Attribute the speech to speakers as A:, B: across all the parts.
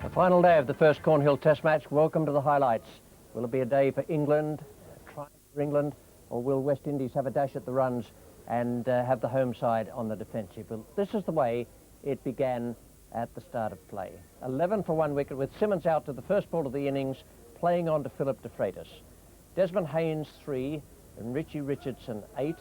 A: The final day of the first Cornhill Test match. Welcome to the highlights. Will it be a day for England, a triumph for England, or will West Indies have a dash at the runs and have the home side on the defensive? Well, this is the way it began at the start of play. 11 for 1 wicket with Simmons out to the first ball of the innings, playing on to Philip DeFREITAS. Desmond Haynes 3 and Richie Richardson 8.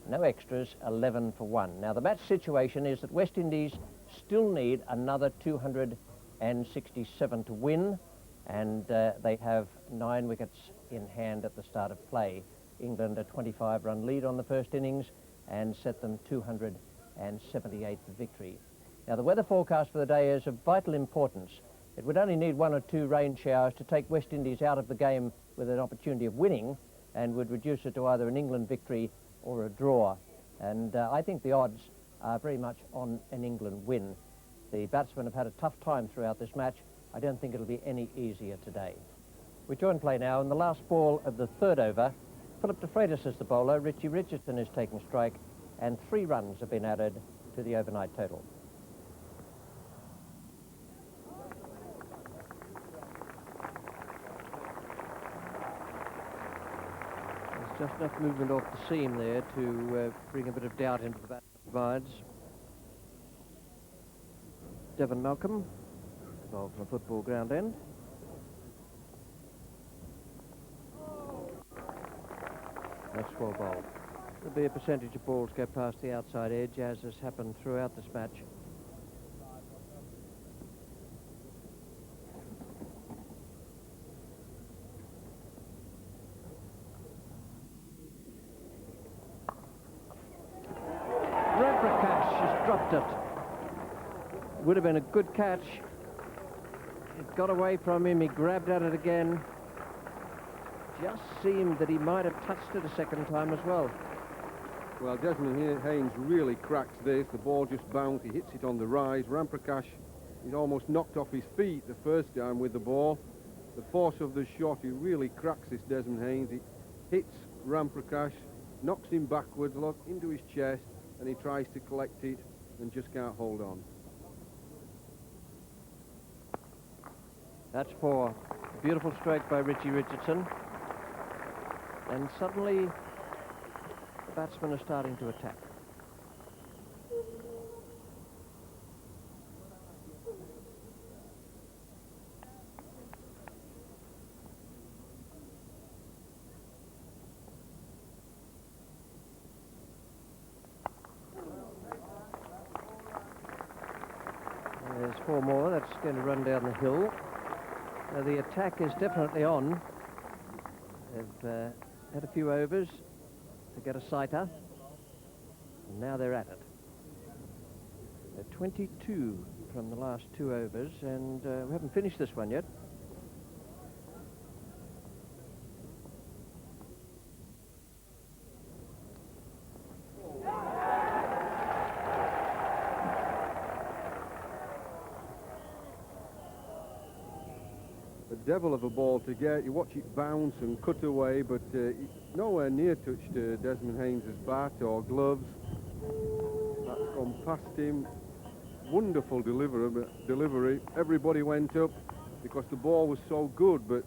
A: No extras, 11 for 1. Now the match situation is that West Indies still need another 267 to win, and they have 9 wickets in hand at the start of play. England a 25-run lead on the first innings and set them 278 for victory. Now the weather forecast for the day is of vital importance. It would only need 1 or 2 rain showers to take West Indies out of the game with an opportunity of winning, and would reduce it to either an England victory or a draw. And I think the odds are very much on an England win. The batsmen have had a tough time throughout this match. I don't think it'll be any easier today. We join play now in the last ball of the third over. Philip DeFREITAS is the bowler, Richie Richardson is taking strike, and 3 runs have been added to the overnight total. There's just enough movement off the seam there to bring a bit of doubt into the batsman's minds. Devon Malcolm, involved in a football ground end. That's 4 bowled. There'll be a percentage of balls go past the outside edge, as has happened throughout this match. Prakash has dropped it. Would have been a good catch. It got away from him. He grabbed at it again. Just seemed that he might have touched it a second time as well.
B: Well, Desmond Haynes really cracks this. The ball just bounced. He hits it on the rise. Prakash is almost knocked off his feet the first time with the ball. The force of the shot, he really cracks this Desmond Haynes. He hits Prakash, knocks him backwards, look, into his chest, and he tries to collect it and just can't hold on.
A: That's 4. Beautiful stroke by Richie Richardson. And suddenly, the batsmen are starting to attack. There's 4 more. That's going to run down the hill. The attack is definitely on. They've had a few overs to get a sighter, and now they're at it. They're 22 from the last 2 overs, and we haven't finished this one yet.
B: Devil of a ball to get. You watch it bounce and cut away, but nowhere near touched Desmond Haynes' bat or gloves. That's gone past him. Wonderful delivery. Everybody went up because the ball was so good, but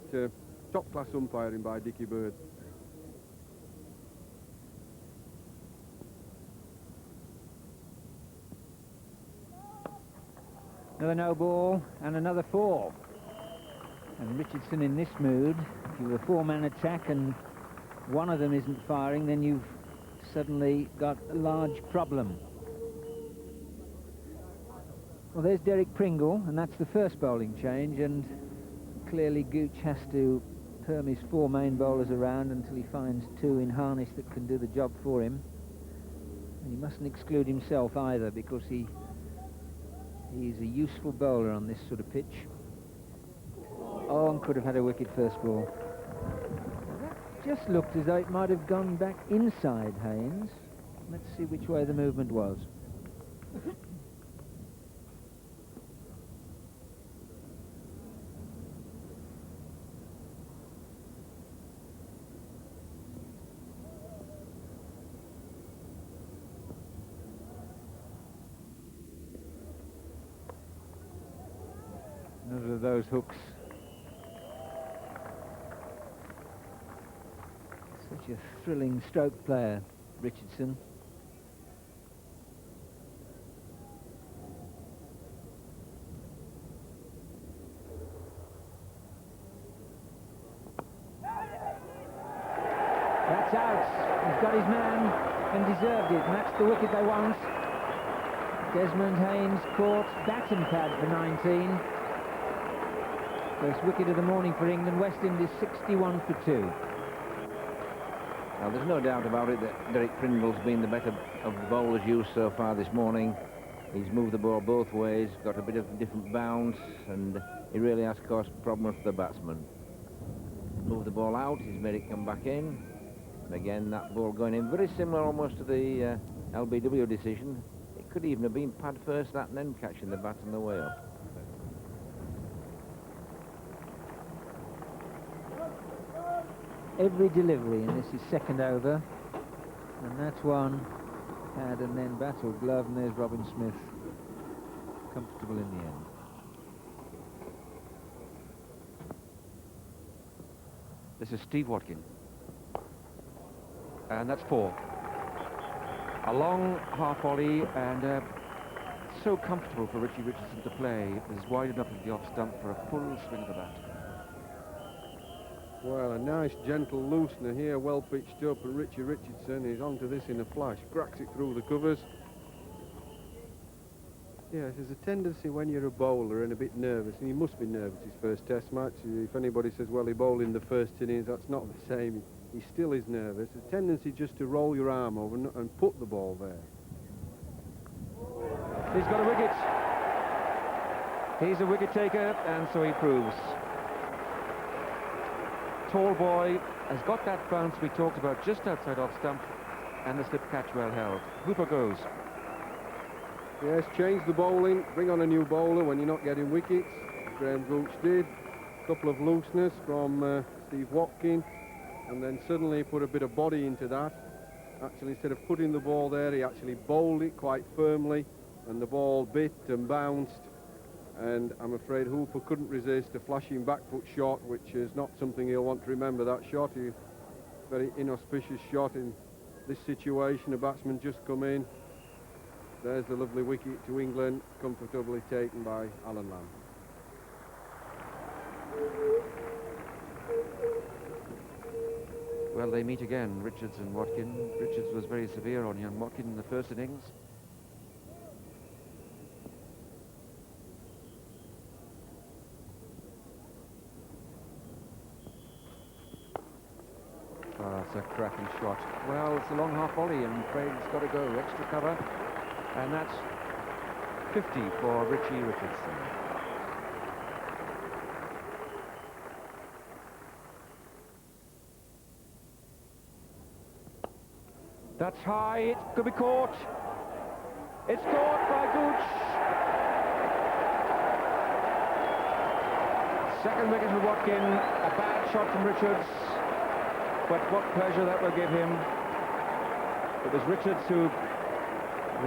B: top-class umpiring by Dickie Bird.
C: Another no ball and another 4. And Richardson in this mood, if you have a 4-man attack and one of them isn't firing, then you've suddenly got a large problem. Well, there's Derek Pringle, and that's the first bowling change, and clearly Gooch has to perm his 4 main bowlers around until he finds 2 in harness that can do the job for him. And he mustn't exclude himself either, because he's a useful bowler on this sort of pitch. Oh, and could have had a wicket first ball. That just looked as though it might have gone back inside Haynes. Let's see which way the movement was. of those hooks. Such a thrilling stroke player, Richardson. That's out. He's got his man and deserved it, and that's the wicket they want. Desmond Haynes caught, baton pad for 19. First wicket of the morning for England. West Indies 61 for 2.
D: Now, there's no doubt about it that Derek Pringle's been the better of the bowlers used so far this morning. He's moved the ball both ways, got a bit of different bounce, and he really has caused problems for the batsman. Moved the ball out, he's made it come back in. And again, that ball going in, very similar almost to the LBW decision. It could even have been pad first, that, and then catching the bat on the way up.
C: Every delivery, and this is second over, and that's one pad and then bat or glove, and there's Robin Smith comfortable in the end.
E: This is Steve Watkin, and that's 4. A long half volley, and so comfortable for Richie Richardson to play. It was wide enough of the off stump for a full swing of the bat.
B: Well, a nice gentle loosener here, well pitched up, and Richie Richardson is onto this in a flash, cracks it through the covers. Yes, there's a tendency when you're a bowler and a bit nervous, and he must be nervous his first test match. If anybody says, well, he bowled in the first innings, that's not the same. He still is nervous. A tendency just to roll your arm over and put the ball there.
E: He's got a wicket. He's a wicket taker, and so he proves. Tall boy has got that bounce we talked about just outside off stump, and the slip catch well held. Hooper goes.
B: Yes, change the bowling, bring on a new bowler when you're not getting wickets. Graham Gooch did. A couple of looseness from Steve Watkin, and then suddenly put a bit of body into that. Actually, instead of putting the ball there, he actually bowled it quite firmly, and the ball bit and bounced. And I'm afraid Hooper couldn't resist a flashing back foot shot, which is not something he'll want to remember. That shot, a very inauspicious shot in this situation. A batsman just come in. There's the lovely wicket to England, comfortably taken by Alan Lamb.
E: Well, they meet again, Richards and Watkin. Richards was very severe on young Watkin in the first innings. It's a cracking shot. Well, it's a long half volley, and Craig's got to go. Extra cover, and that's 50 for Richie Richardson. That's high. It could be caught. It's caught by Gooch. Second wicket for Watkin. A bad shot from Richards. But what pleasure that will give him. It was Richards who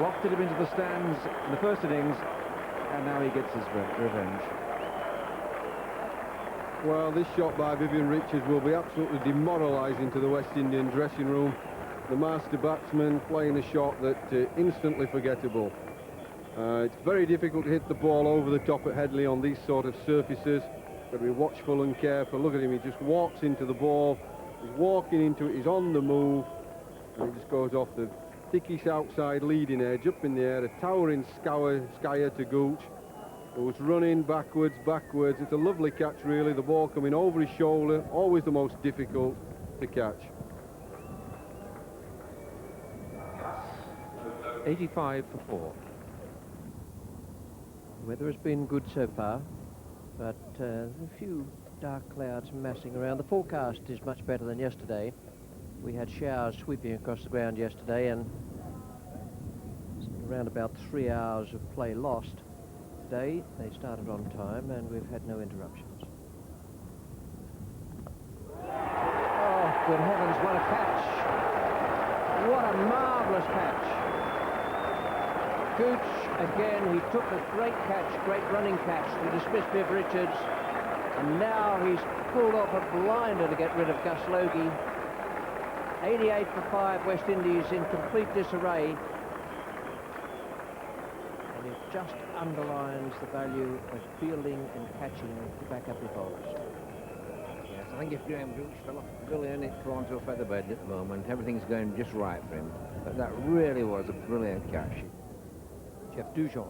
E: wafted him into the stands in the first innings, and now he gets his revenge.
B: Well, this shot by Vivian Richards will be absolutely demoralising to the West Indian dressing room. The master batsman playing a shot that instantly forgettable. It's very difficult to hit the ball over the top at Headingley on these sort of surfaces. Got to be watchful and careful. Look at him, he just walks into the ball. He's walking into it, he's on the move, and he just goes off the thickest outside leading edge, up in the air, a towering skyer to Gooch, who's running backwards. It's a lovely catch, really, the ball coming over his shoulder, always the most difficult to catch.
E: 85 for 4.
A: The weather has been good so far, but a few dark clouds massing around. The forecast is much better than yesterday. We had showers sweeping across the ground yesterday, and around about 3 hours of play lost. Today they started on time, and we've had no interruptions. Oh, good heavens, what a catch! What a marvellous catch! Gooch, again, he took a great catch, great running catch to dismiss Viv Richards. And now he's pulled off a blinder to get rid of Gus Logie. 88 for 5, West Indies in complete disarray. And it just underlines the value of fielding and catching to back up your bowlers.
D: Yes, I think if Graham Gooch fell off Billy and it fallen to a feather bed at the moment, everything's going just right for him. But that really was a brilliant catch.
A: Jeff Dujon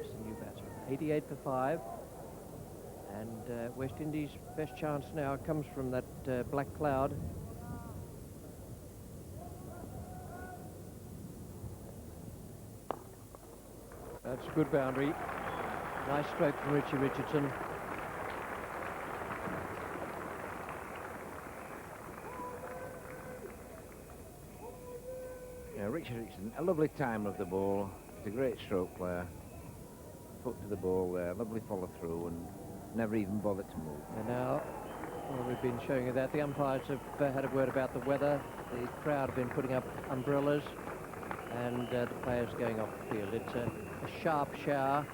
A: is the new batsman. 88 for 5. And West Indies' best chance now comes from that black cloud. That's a good boundary. Nice stroke from Richie Richardson.
D: Yeah, Richie Richardson, a lovely time of the ball. He's a great stroke player. Foot to the ball there, lovely follow through, and never even bothered to move.
A: And now, well, we've been showing you that the umpires have had a word about the weather. The crowd have been putting up umbrellas, and the players going off the field. It's a sharp shower.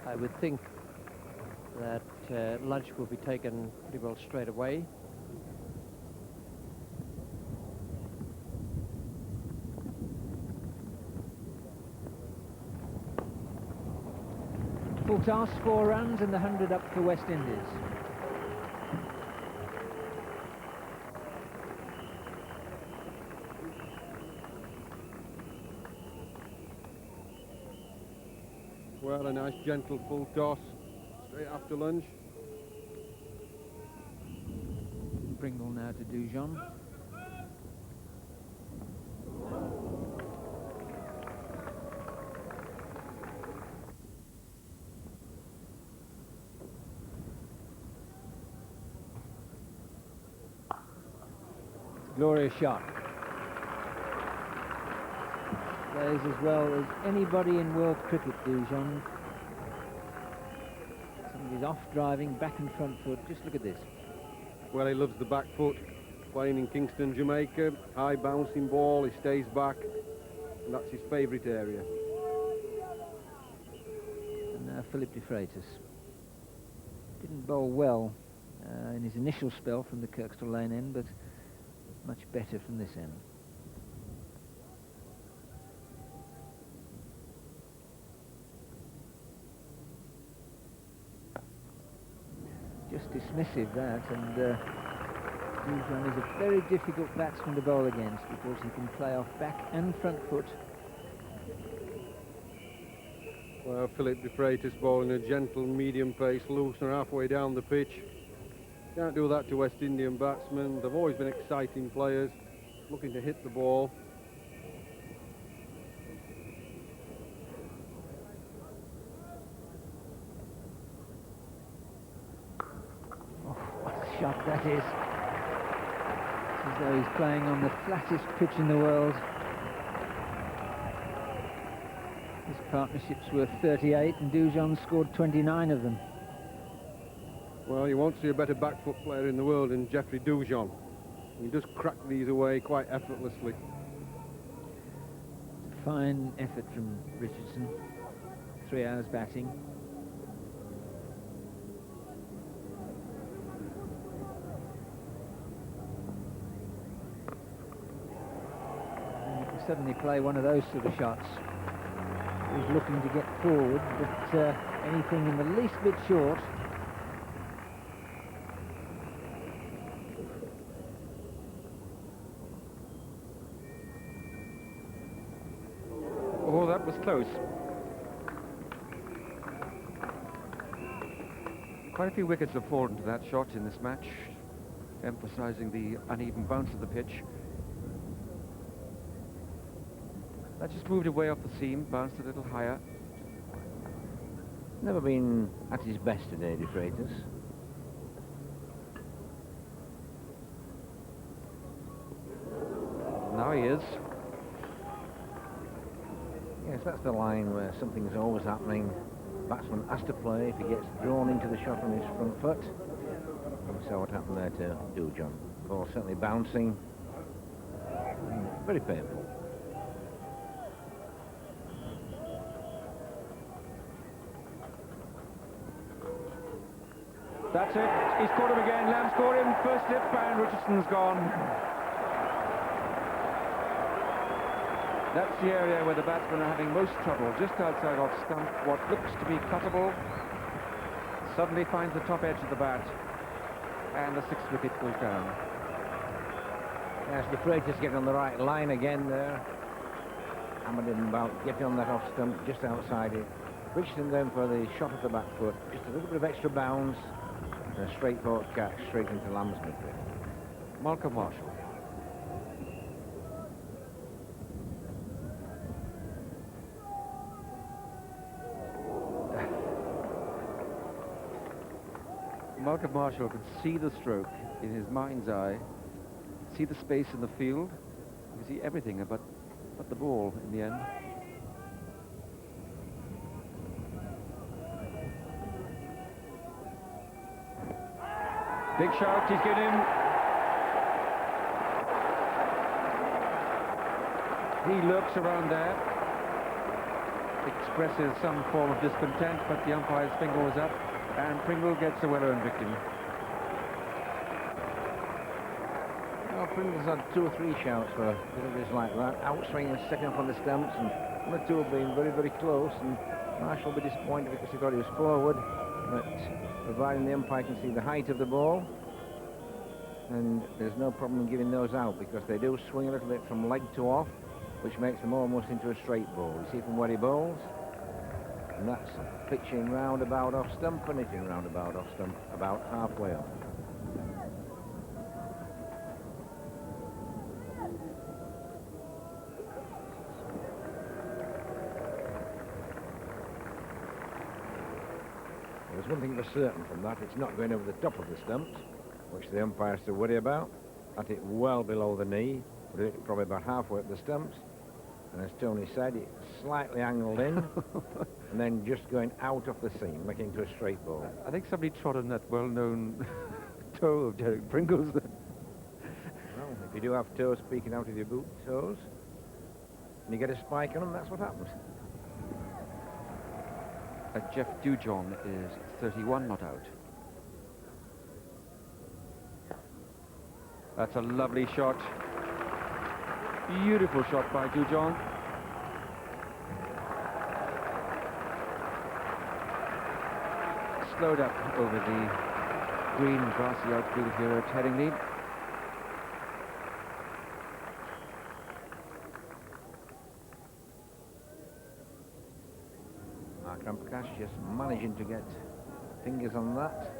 A: I would think that lunch will be taken pretty well straight away.
C: Full toss, 4 runs and the 100 up for West Indies.
B: Well, a nice gentle full toss straight after lunch.
C: Pringle now to Dujon. Glorious shot. Plays as well as anybody in world cricket, Dujon. Some of his off-driving, back and front foot. Just look at this.
B: Well, he loves the back foot. Playing in Kingston, Jamaica. High bouncing ball, he stays back. And that's his favourite area.
C: And now Philip DeFREITAS. Didn't bowl well in his initial spell from the Kirkstall Lane end, but much better from this end. Just dismissive that, and Dujon is a very difficult batsman to bowl against because he can play off back and front foot.
B: Well, Philip DeFREITAS bowling a gentle medium pace loosener halfway down the pitch. Can't do that to West Indian batsmen. They've always been exciting players, looking to hit the ball.
C: Oh, what a shot that is. It's as though he's playing on the flattest pitch in the world. His partnership's worth 38 and Dujon scored 29 of them.
B: Well, you won't see a better back foot player in the world than Geoffrey Dujon. He just cracked these away quite effortlessly.
C: Fine effort from Richardson. 3 hours batting. And you can suddenly play one of those sort of shots. He's looking to get forward, but anything in the least bit short.
E: Oh, that was close. Quite a few wickets have fallen to that shot in this match, emphasising the uneven bounce of the pitch. That just moved away off the seam, bounced a little higher.
D: Never been at his best today, DeFREITAS.
E: Now he is.
D: Yes, that's the line where something's always happening. Batsman has to play if he gets drawn into the shot on his front foot. We saw what happened there to Dujon. Ball certainly bouncing. Very painful.
E: That's it. He's caught him again. Lamb's caught him. First slip, and Richardson's gone. That's the area where the batsmen are having most trouble, just outside off stump. What looks to be cuttable suddenly finds the top edge of the bat, and the 6th wicket goes down.
D: Yes, DeFREITAS getting on the right line again there. Hammered him about getting on that off stump just outside it. Richardson going for the shot of the back foot, just a little bit of extra bounce, and a straightforward catch straight into Lamb's midfield.
E: Malcolm Marshall. Malcolm Marshall could see the stroke in his mind's eye, see the space in the field, you see everything but the ball in the end. Big shout, he's getting him. He lurks around there, expresses some form of discontent, but the umpire's finger was up, and Pringle gets a well-earned victory.
D: Well, Pringle's had 2 or 3 shouts for deliveries like that, outswinging second up on the stumps, and 1 or 2 have been very, very close, and Marshall will be disappointed because he thought he was forward, but providing the umpire can see the height of the ball, and there's no problem in giving those out because they do swing a little bit from leg to off, which makes them almost into a straight ball. You see from where he bowls, and that's pitching roundabout off stump and hitting roundabout off stump about halfway up. There's one thing for certain from that, it's not going over the top of the stumps, which the umpire has to worry about. At it well below the knee, but it probably about halfway up the stumps. And as Tony said, it's slightly angled in, and then just going out of the seam, making it into a straight ball.
E: I think somebody trod on that well-known toe of Derek Pringle's.
D: Well, if you do have toes peeking out of your boot toes, and you get a spike on them, that's what happens.
E: Jeff Dujon is 31 not out. That's a lovely shot. Beautiful shot by Dujon. Slowed up over the green grassy outfield here at Headingley.
D: Prakash just managing to get fingers on that.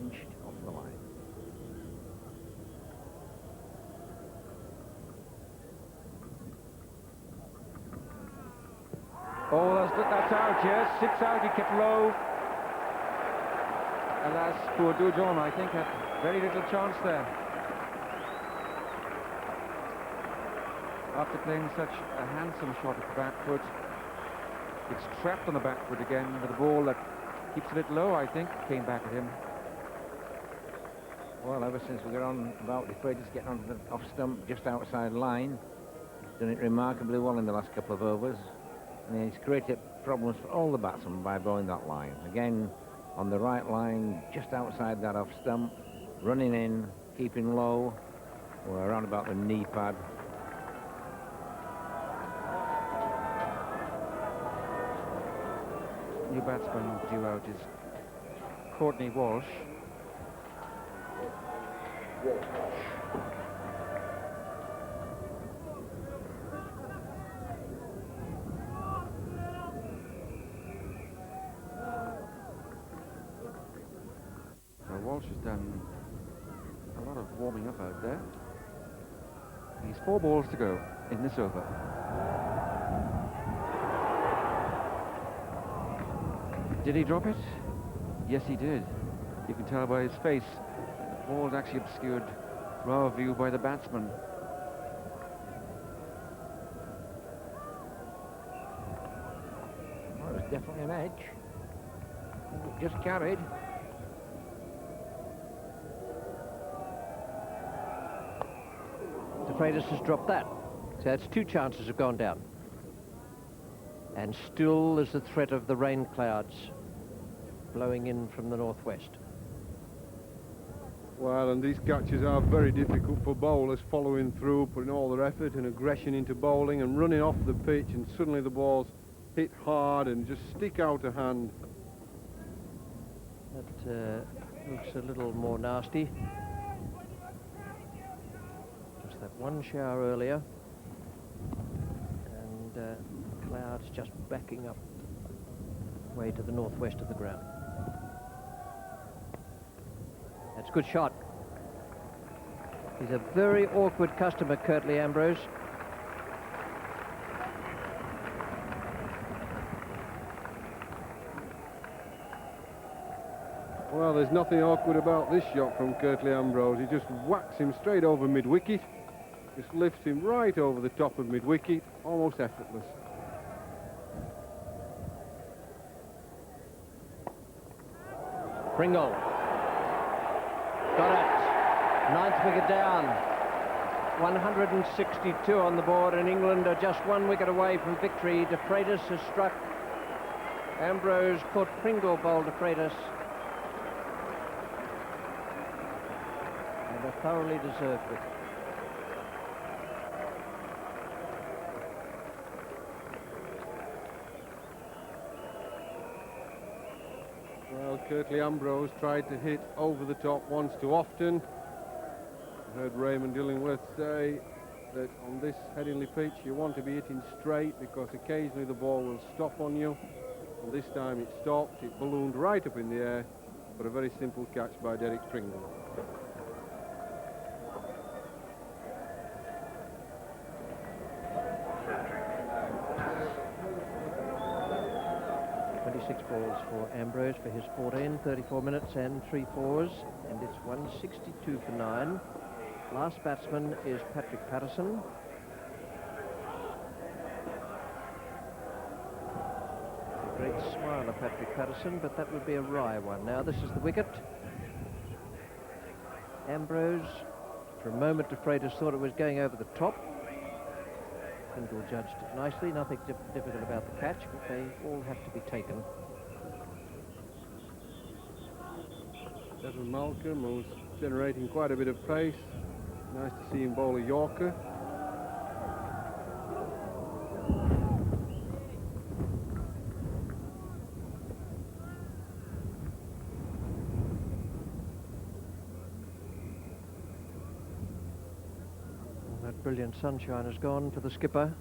D: Inched off the line.
E: Oh, that's out, yes. 6 out, he kept low. Alas, poor Dujon, I think, had very little chance there. After playing such a handsome shot at the back foot, it's trapped on the back foot again with a ball that keeps it a bit low, I think, came back at him.
D: Well, ever since we got on about DeFREITAS getting onto the off stump just outside line, he's done it remarkably well in the last couple of overs. And he's created problems for all the batsmen by bowling that line. Again, on the right line, just outside that off stump, running in, keeping low, or around about the knee pad.
E: New batsman due out is Courtney Walsh. Walsh has done a lot of warming up out there. He's 4 balls to go in this over. Did he drop it? Yes, he did. You can tell by his face. The ball's actually obscured from our view by the batsman.
D: Well, it was definitely an edge. It just carried.
A: DeFREITAS has dropped that. So that's 2 chances have gone down. And still is the threat of the rain clouds blowing in from the northwest.
B: Well, and these catches are very difficult for bowlers, following through, putting all their effort and aggression into bowling and running off the pitch, and suddenly the balls hit hard and just stick out of hand.
A: That looks a little more nasty. Just that one shower earlier, and clouds just backing up way to the northwest of the ground. That's a good shot. He's a very awkward customer, Curtly Ambrose.
B: Well, there's nothing awkward about this shot from Curtly Ambrose. He just whacks him straight over mid-wicket, just lifts him right over the top of mid-wicket, almost effortless.
A: Pringle. Got it. Ninth wicket down. 162 on the board, and England are just 1 wicket away from victory. DeFREITAS has struck. Ambrose caught Pringle, bowled DeFREITAS. And a thoroughly deserved wicket.
B: Well, Curtly Ambrose tried to hit over the top once too often. I heard Raymond Illingworth say that on this Headingley pitch you want to be hitting straight, because occasionally the ball will stop on you. And this time it stopped, it ballooned right up in the air, but a very simple catch by Derek Pringle.
A: Balls for Ambrose for his 14, 34 minutes and 3 fours, and it's 162 for 9. Last batsman is Patrick Patterson. A great smile of Patrick Patterson, but that would be a wry one. Now this is the wicket. Ambrose, for a moment DeFREITAS thought it was going over the top. Pringle judged it nicely, nothing difficult about the catch, but they all have to be taken.
B: Desmond Malcolm was generating quite a bit of pace. Nice to see him bowl a Yorker.
A: And that brilliant sunshine has gone for the skipper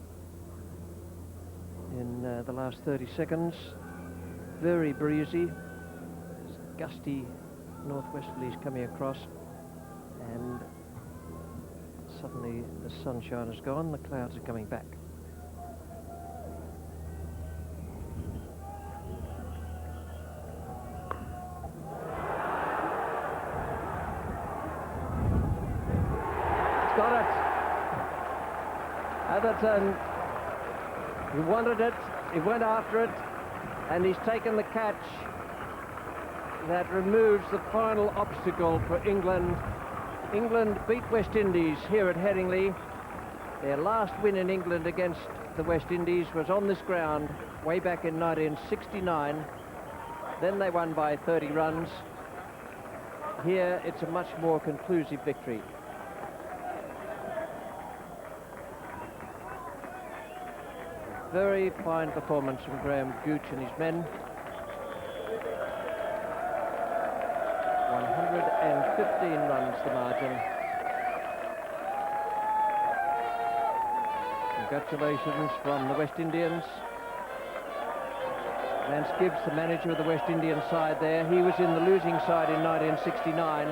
A: in the last 30 seconds. Very breezy, gusty northwesterlies coming across, and suddenly the sunshine is gone, the clouds are coming back. Got it! Atherton, he wanted it, he went after it, and he's taken the catch. That removes the final obstacle for England. England beat West Indies here at Headingley. Their last win in England against the West Indies was on this ground way back in 1969. Then they won by 30 runs. Here it's a much more conclusive victory. Very fine performance from Graham Gooch and his men. 115 runs the margin. Congratulations from the West Indians. Lance Gibbs, the manager of the West Indian side there, he was in the losing side in 1969.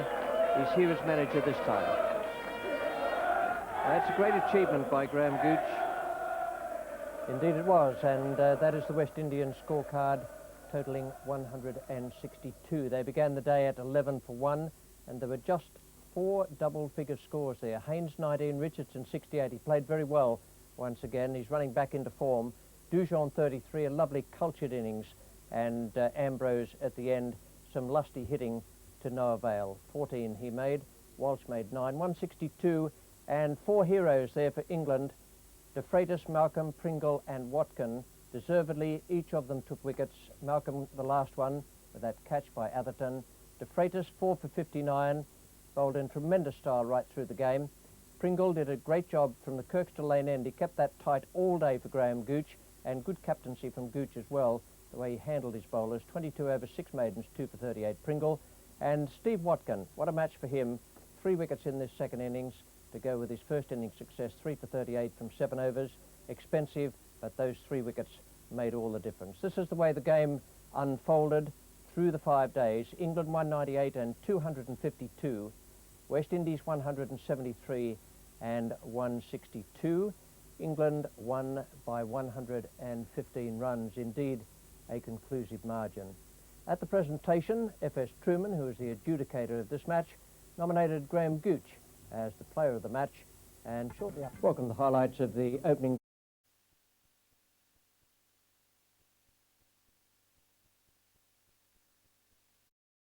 A: He's here as manager this time. That's a great achievement by Graham Gooch. Indeed it was, and that is the West Indian scorecard, totaling 162. They began the day at 11 for 1, and there were just 4 double-figure scores there. Haynes 19, Richardson 68. He played very well once again. He's running back into form. Dujon 33, a lovely cultured innings, and Ambrose at the end, some lusty hitting to no avail. 14 he made, Walsh made 9, 162, and 4 heroes there for England. DeFREITAS, Malcolm, Pringle and Watkin. Deservedly, each of them took wickets. Malcolm, the last one, with that catch by Atherton. DeFREITAS 4 for 59, bowled in tremendous style right through the game. Pringle did a great job from the Kirkstall Lane end. He kept that tight all day for Graham Gooch, and good captaincy from Gooch as well, the way he handled his bowlers. 22 overs, 6 maidens, 2 for 38 Pringle. And Steve Watkin, what a match for him. 3 wickets in this second innings to go with his first innings success. 3 for 38 from 7 overs. Expensive, but those 3 wickets made all the difference. This is the way the game unfolded through the 5 days. England 198 and 252. West Indies 173 and 162. England won by 115 runs, indeed a conclusive margin. At the presentation, F.S. Truman, who is the adjudicator of this match, nominated Graham Gooch as the player of the match, and shortly after, welcome to the highlights of the opening